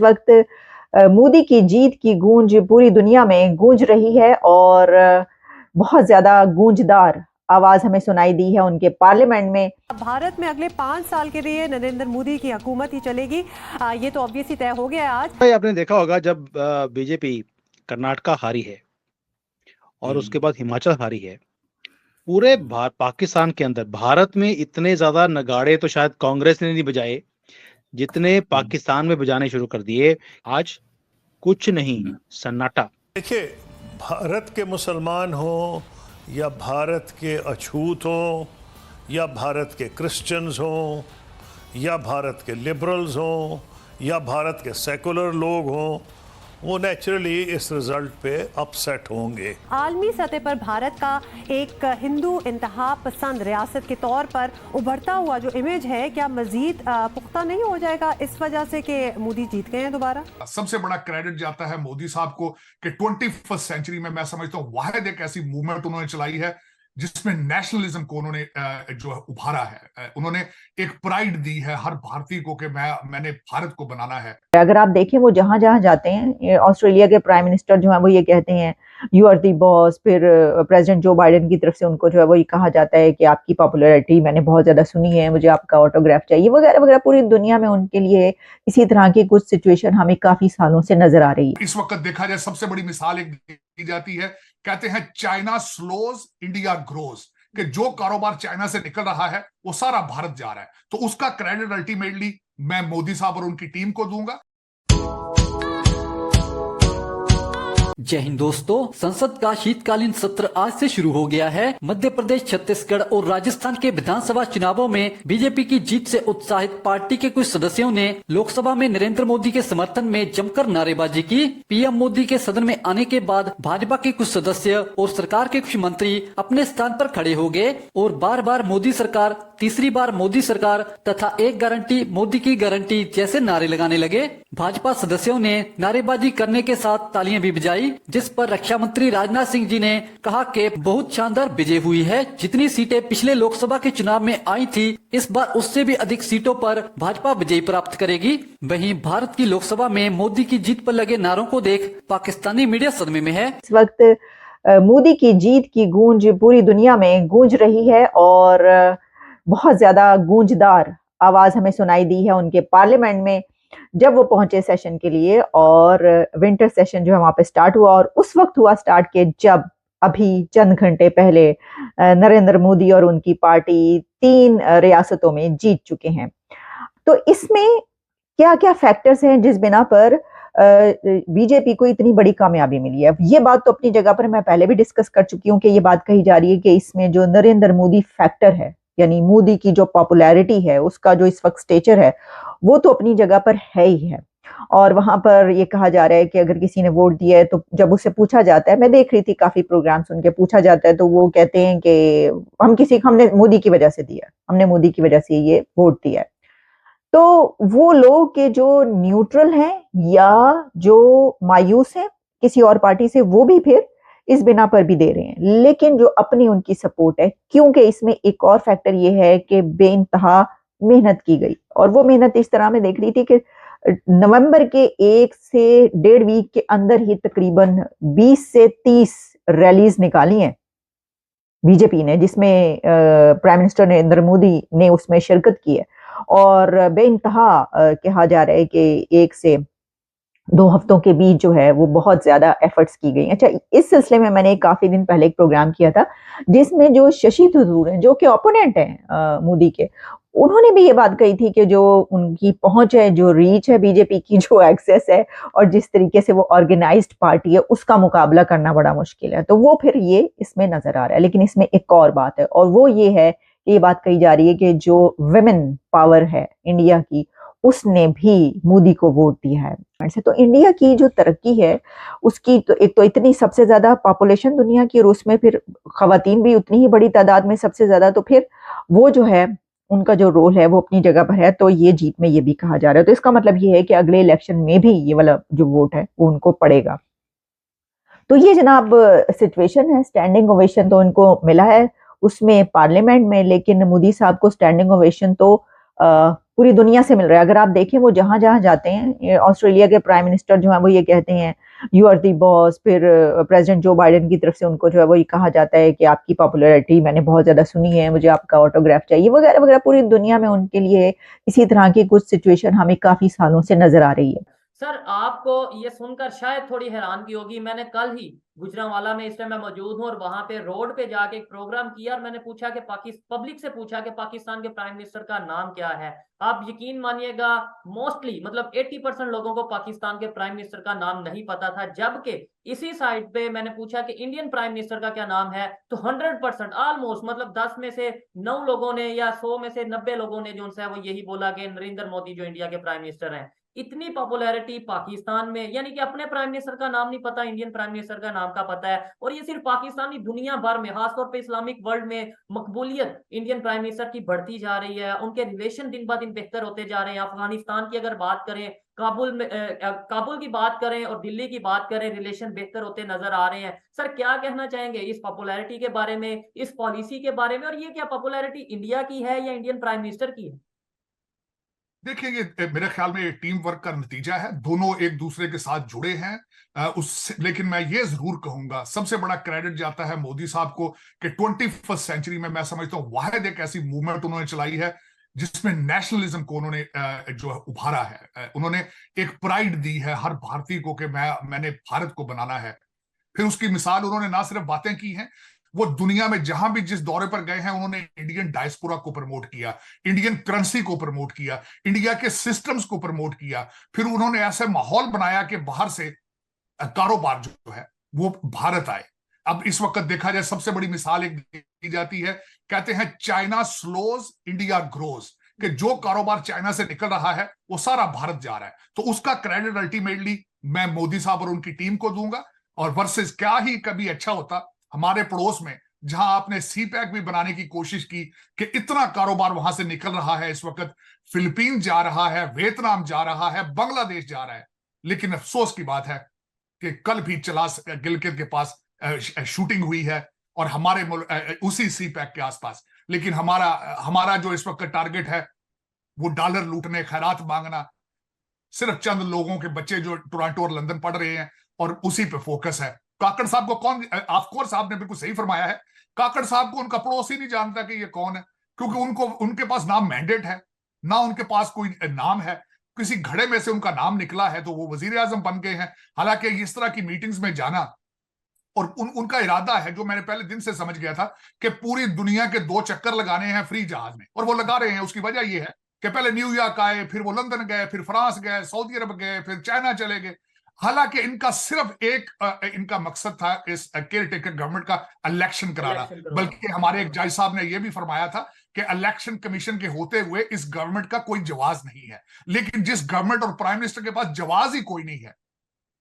वक्त मोदी की जीत की गूंज पूरी दुनिया में गूंज रही है और बहुत ज्यादा गूंजदार आवाज हमें सुनाई दी है उनके पार्लियामेंट में। भारत में अगले 5 साल के लिए नरेंद्र मोदी की हुकूमत ही चलेगी, ये तो ऑब्वियसली तय हो गया है आज। भाई आपने देखा होगा जब बीजेपी कर्नाटका हारी है और उसके बाद हिमाचल हारी है, पूरे पाकिस्तान के अंदर भारत में इतने ज्यादा नगाड़े तो शायद कांग्रेस ने नहीं बजाए जितने पाकिस्तान में बजाने शुरू कर दिए। आज कुछ नहीं, सन्नाटा। देखिए, भारत के मुसलमान हो या भारत के अछूत हो या भारत के क्रिश्चियंस हो या भारत के लिबरल्स हो या भारत के सेकुलर लोग हों, वो नेचुरली इस रिजल्ट पे अपसेट होंगे। आलमी सतह पर भारत का एक हिंदू इंतहा पसंद रियासत के तौर पर उभरता हुआ जो इमेज है, क्या मजीद पुख्ता नहीं हो जाएगा इस वजह से कि मोदी जीत गए हैं दोबारा? सबसे बड़ा क्रेडिट जाता है मोदी साहब को कि 21वीं सेंचुरी में मैं समझता हूँ वाहिद एक ऐसी मूवमेंट उन्होंने चलाई है जिसमें नेशनलिज्म को उन्होंने जो है उभारा है। उन्होंने एक प्राइड दी है हर भारतीय को कि मैंने भारत को बनाना है। अगर आप देखें वो जहां जहां जाते हैं, ऑस्ट्रेलिया के प्राइम मिनिस्टर जो है वो ये कहते हैं यू आर दी बॉस। फिर प्रेसिडेंट जो बाइडेन की तरफ से उनको जो है वो ये कहा जाता है कि आपकी पॉपुलैरिटी मैंने बहुत ज्यादा सुनी है, मुझे आपका ऑटोग्राफ चाहिए वगैरह वगैरह। पूरी दुनिया में उनके लिए इसी तरह की कुछ सिचुएशन हमें काफी सालों से नजर आ रही है। इस वक्त देखा जाए सबसे बड़ी मिसाल एक दी जाती है, कहते हैं चाइना स्लोज इंडिया ग्रोज, कि जो कारोबार चाइना से निकल रहा है वो सारा भारत जा रहा है। तो उसका क्रेडिट अल्टीमेटली मैं मोदी साहब और उनकी टीम को दूंगा। जय हिंद दोस्तों, संसद का शीतकालीन सत्र आज से शुरू हो गया है। मध्य प्रदेश, छत्तीसगढ़ और राजस्थान के विधानसभा चुनावों में बीजेपी की जीत से उत्साहित पार्टी के कुछ सदस्यों ने लोकसभा में नरेंद्र मोदी के समर्थन में जमकर नारेबाजी की। पीएम मोदी के सदन में आने के बाद भाजपा के कुछ सदस्य और सरकार के कुछ मंत्री अपने स्थान पर खड़े हो गए और बार बार मोदी सरकार, तीसरी बार मोदी सरकार तथा एक गारंटी मोदी की गारंटी जैसे नारे लगाने लगे। भाजपा सदस्यों ने नारेबाजी करने के साथ तालियां भी बजाई, जिस पर रक्षा मंत्री राजनाथ सिंह जी ने कहा कि बहुत शानदार विजय हुई है। जितनी सीटें पिछले लोकसभा के चुनाव में आई थी, इस बार उससे भी अधिक सीटों पर भाजपा विजय प्राप्त करेगी। वहीं भारत की लोकसभा में मोदी की जीत पर लगे नारों को देख पाकिस्तानी मीडिया सदमे में है। इस वक्त मोदी की जीत की गूंज पूरी दुनिया में गूंज रही है और बहुत ज्यादा गूंजदार आवाज हमें सुनाई दी है उनके पार्लियामेंट में जब वो पहुंचे सेशन के लिए। और विंटर सेशन जो है वहां पे स्टार्ट हुआ और उस वक्त हुआ स्टार्ट के जब अभी चंद घंटे पहले नरेंद्र मोदी और उनकी पार्टी 3 रियासतों में जीत चुके हैं। तो इसमें क्या क्या फैक्टर्स हैं जिस बिना पर बीजेपी को इतनी बड़ी कामयाबी मिली है? ये बात तो अपनी जगह पर मैं पहले भी डिस्कस कर चुकी हूँ कि ये बात कही जा रही है कि इसमें जो नरेंद्र मोदी फैक्टर है, यानी मोदी की जो पॉपुलैरिटी है, उसका जो इस वक्त स्टेचर है, वो तो अपनी जगह पर है ही है। और वहां पर ये कहा जा रहा है कि अगर किसी ने वोट दिया है तो जब उससे पूछा जाता है, मैं देख रही थी काफी प्रोग्राम्स उनके, पूछा जाता है तो वो कहते हैं कि हमने मोदी की वजह से दिया, हमने मोदी की वजह से ये वोट दिया है। तो वो लोग के जो न्यूट्रल हैं या जो मायूस हैं किसी और पार्टी से, वो भी फिर इस बिना पर भी दे रहे हैं। लेकिन जो अपनी उनकी सपोर्ट है, क्योंकि इसमें एक और फैक्टर ये है कि बेइंतहा मेहनत की गई। और वो मेहनत इस तरह में देख रही थी कि नवंबर के 1 से 1.5 वीक के अंदर ही तकरीबन 20 से 30 रैलीज निकाली हैं बीजेपी ने, जिसमें प्राइम मिनिस्टर नरेंद्र मोदी ने उसमें शिरकत की है। और बेइंतहा कहा जा रहा है कि 1 से 2 हफ्तों के बीच जो है वो बहुत ज्यादा एफर्ट्स की गई। अच्छा, इस सिलसिले में मैंने काफी दिन पहले एक प्रोग्राम किया था जिसमें जो शशि थरूर हैं, जो कि ओपोनेंट हैं मोदी के, उन्होंने भी ये बात कही थी कि जो उनकी पहुंच है, जो रीच है बीजेपी की, जो एक्सेस है और जिस तरीके से वो ऑर्गेनाइज्ड पार्टी है, उसका मुकाबला करना बड़ा मुश्किल है। तो वो फिर ये इसमें नजर आ रहा है। लेकिन इसमें एक और बात है और वो ये है, ये बात कही जा रही है कि जो विमेन पावर है इंडिया की, उसने भी मोदी को वोट दिया है। तो इंडिया की जो तरक्की है उसकी तो एक तो इतनी सबसे ज्यादा पॉपुलेशन दुनिया की और उसमें फिर खवातीन भी उतनी ही बड़ी तादाद में सबसे ज्यादा, तो फिर वो जो है उनका जो रोल है वो अपनी जगह पर है। तो ये जीत में ये भी कहा जा रहा है। तो इसका मतलब ये है कि अगले इलेक्शन में भी ये वाला जो वोट है वो उनको पड़ेगा। तो ये जनाब सिचुएशन है। स्टैंडिंग ओवेशन तो उनको मिला है उसमें पार्लियामेंट में, लेकिन मोदी साहब को स्टैंडिंग ओवेशन तो पूरी दुनिया से मिल रहा है। अगर आप देखें वो जहां जहां जाते हैं, ऑस्ट्रेलिया के प्राइम मिनिस्टर जो है वो ये कहते हैं यू आर दी बॉस। फिर प्रेसिडेंट जो बाइडेन की तरफ से उनको जो है वो ये कहा जाता है कि आपकी पॉपुलैरिटी मैंने बहुत ज्यादा सुनी है, मुझे आपका ऑटोग्राफ चाहिए, वगैरह वगैरह। पूरी दुनिया में उनके लिए इसी तरह की कुछ सिचुएशन हमें काफी सालों से नजर आ रही है। सर, आपको ये सुनकर शायद थोड़ी हैरानगी होगी, मैंने कल ही गुजरांवाला में, इस टाइम मैं मौजूद हूँ, और वहां पे रोड पे जाके एक प्रोग्राम किया और मैंने पूछा कि पब्लिक से पूछा कि पाकिस्तान के प्राइम मिनिस्टर का नाम क्या है। आप यकीन मानिएगा, मोस्टली मतलब 80% लोगों को पाकिस्तान के प्राइम मिनिस्टर का नाम नहीं पता था। जबकि इसी साइड पे मैंने पूछा कि इंडियन प्राइम मिनिस्टर का क्या नाम है, तो 100% ऑलमोस्ट, मतलब 10 में से 9 लोगों ने या 100 में से 90 लोगों ने जो उनसे वो यही बोला कि नरेंद्र मोदी जो इंडिया के प्राइम मिनिस्टर हैं। इतनी पॉपुलैरिटी पाकिस्तान में, यानी कि अपने प्राइम मिनिस्टर का नाम नहीं पता, इंडियन प्राइम मिनिस्टर का नाम का पता है। और ये सिर्फ पाकिस्तानी, दुनिया भर में, खासतौर पे इस्लामिक वर्ल्ड में मकबूलियत इंडियन प्राइम मिनिस्टर की बढ़ती जा रही है। उनके रिलेशन दिन ब दिन बेहतर होते जा रहे हैं। अफगानिस्तान की अगर बात करें, काबुल की बात करें और दिल्ली की बात करें, रिलेशन बेहतर होते नजर आ रहे हैं। सर, क्या कहना चाहेंगे इस पॉपुलैरिटी के बारे में, इस पॉलिसी के बारे में, और ये क्या पॉपुलैरिटी इंडिया की है या इंडियन प्राइम मिनिस्टर की है? देखिए, ये मेरे ख्याल में ये टीम वर्क का नतीजा है। दोनों एक दूसरे के साथ जुड़े हैं। लेकिन मैं ये जरूर कहूंगा, सबसे बड़ा क्रेडिट जाता है मोदी साहब को कि 21वीं सेंचुरी में मैं समझता हूं वाहिद एक ऐसी मूवमेंट उन्होंने चलाई है जिसमें नेशनलिज्म को उन्होंने जो है उभारा है। उन्होंने एक प्राइड दी है हर भारतीय को कि मैंने भारत को बनाना है। फिर उसकी मिसाल उन्होंने ना सिर्फ बातें की हैं, वो दुनिया में जहां भी जिस दौरे पर गए हैं उन्होंने इंडियन डायस्पोरा को प्रमोट किया, इंडियन करेंसी को प्रमोट किया, इंडिया के सिस्टम्स को प्रमोट किया। फिर उन्होंने ऐसे माहौल बनाया कि बाहर से कारोबार जो है वो भारत आए। अब इस वक्त देखा जाए, सबसे बड़ी मिसाल एक दी जाती है, कहते हैं चाइना स्लोज इंडिया ग्रोज, कि जो कारोबार चाइना से निकल रहा है वो सारा भारत जा रहा है। तो उसका क्रेडिट अल्टीमेटली मैं मोदी साहब और उनकी टीम को दूंगा। और वर्सेस क्या ही कभी अच्छा होता हमारे पड़ोस में, जहां आपने सी पैक भी बनाने की कोशिश की कि इतना कारोबार वहां से निकल रहा है। इस वक्त फिलीपीन जा रहा है, वियतनाम जा रहा है, बांग्लादेश जा रहा है। लेकिन अफसोस की बात है कि कल भी चलास गिलगित के पास शूटिंग हुई है और हमारे उसी सी पैक के आसपास। लेकिन हमारा जो इस वक्त टारगेट है वो डॉलर लूटने, खैरात मांगना, सिर्फ चंद लोगों के बच्चे जो टोरंटो और लंदन पढ़ रहे हैं, और उसी पे फोकस है। काकड़ साहब को कौन, ऑफकोर्स आपने बिल्कुल सही फरमाया है, काकड़ साहब को उनका पड़ोसी नहीं जानता कि ये कौन है, क्योंकि उनके पास नाम मैंडेट है, ना उनके पास कोई नाम है। किसी घड़े में से उनका नाम निकला है तो वो वजीर आजम बन गए हैं। हालांकि इस तरह की मीटिंग्स में जाना, और उनका इरादा है, जो मैंने पहले दिन से समझ गया था, कि पूरी दुनिया के 2 चक्कर लगाने हैं फ्री जहाज में, और वो लगा रहे हैं। उसकी वजह यह है कि पहले न्यूयॉर्क आए, फिर वो लंदन गए, फिर फ्रांस गए, सऊदी अरब गए, फिर चाइना चले गए। हालांकि इनका सिर्फ एक इनका मकसद था इस केयर टेकर गवर्नमेंट का इलेक्शन कराना। बल्कि हमारे एक जज साहब ने यह भी फरमाया था कि इलेक्शन कमीशन के होते हुए इस गवर्नमेंट का कोई जवाब नहीं है। लेकिन जिस गवर्नमेंट और प्राइम मिनिस्टर के पास जवाब ही कोई नहीं है,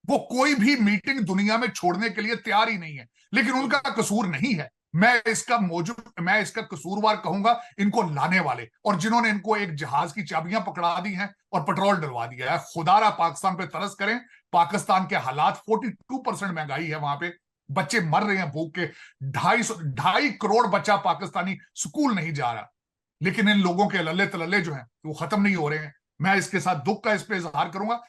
वो कोई भी मीटिंग दुनिया में छोड़ने के लिए तैयार ही नहीं है। लेकिन उनका कसूर नहीं है, मैं इसका कसूरवार कहूंगा इनको लाने वाले, और जिन्होंने इनको एक जहाज की चाबियां पकड़ा दी हैं और पेट्रोल डलवा दिया है। खुदारा पाकिस्तान पे तरस करें। पाकिस्तान के हालात, 42% महंगाई है वहां पे, बच्चे मर रहे हैं भूख के। 2.5 करोड़ बच्चा पाकिस्तानी स्कूल नहीं जा रहा। लेकिन इन लोगों के लल्ले तलल्ले जो हैं वो खत्म नहीं हो रहे हैं। मैं इसके साथ दुख का इस पे इजहार करूंगा